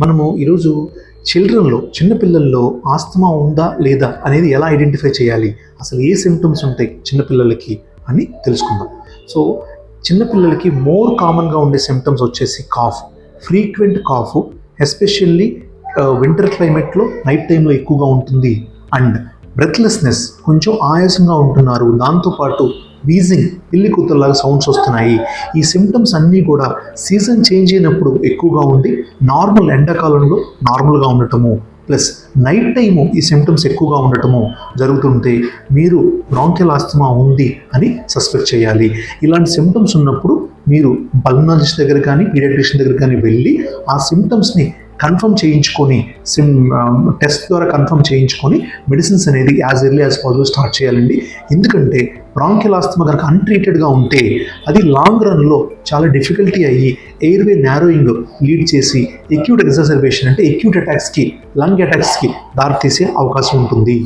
మనము ఈరోజు చిన్నపిల్లల్లో ఆస్తమా ఉందా లేదా అనేది ఎలా ఐడెంటిఫై చేయాలి, అసలు ఏ సిమ్టమ్స్ ఉంటాయి చిన్నపిల్లలకి అని తెలుసుకుందాం. సో చిన్నపిల్లలకి మోర్ కామన్గా ఉండే సిమ్టమ్స్ వచ్చేసి cough, frequent cough, especially winter క్లైమేట్లో నైట్ టైంలో ఎక్కువగా ఉంటుంది. అండ్ బ్రెత్లెస్నెస్, కొంచెం ఆయాసంగా ఉంటున్నారు, దాంతోపాటు వీజింగ్, పిల్లి కూతురులాగా సౌండ్స్ వస్తున్నాయి. ఈ సిమ్టమ్స్ అన్నీ కూడా సీజన్ చేంజ్ అయినప్పుడు ఎక్కువగా ఉండి నార్మల్ ఎండాకాలంలో నార్మల్గా ఉండటము, ప్లస్ నైట్ టైము ఈ సిమ్టమ్స్ ఎక్కువగా ఉండటము జరుగుతుంటే మీరు బ్రాంకియల్ ఆస్తమా ఉంది అని సస్పెక్ట్ చేయాలి. ఇలాంటి సిమ్టమ్స్ ఉన్నప్పుడు మీరు పల్మనాలజిస్ట్ దగ్గర కానీ పీడియాట్రిషియన్ దగ్గర కానీ వెళ్ళి ఆ సిమ్టమ్స్ని కన్ఫర్మ్ చేయించుకొని టెస్ట్ ద్వారా కన్ఫర్మ్ చేయించుకొని మెడిసిన్స్ అనేది as early as possible start చేయాలండి. ఎందుకంటే బ్రాంకియల్ ఆస్తమా కనుక అన్ట్రీటెడ్గా ఉంటే అది లాంగ్ రన్లో చాలా డిఫికల్టీ అయ్యి ఎయిర్వే నారోయింగ్ లీడ్ చేసి ఎక్యూట్ ఎగ్జాసర్బేషన్ అంటే ఎక్యూట్ అటాక్స్కి, లంగ్ అటాక్స్కి దారితీసే అవకాశం ఉంటుంది.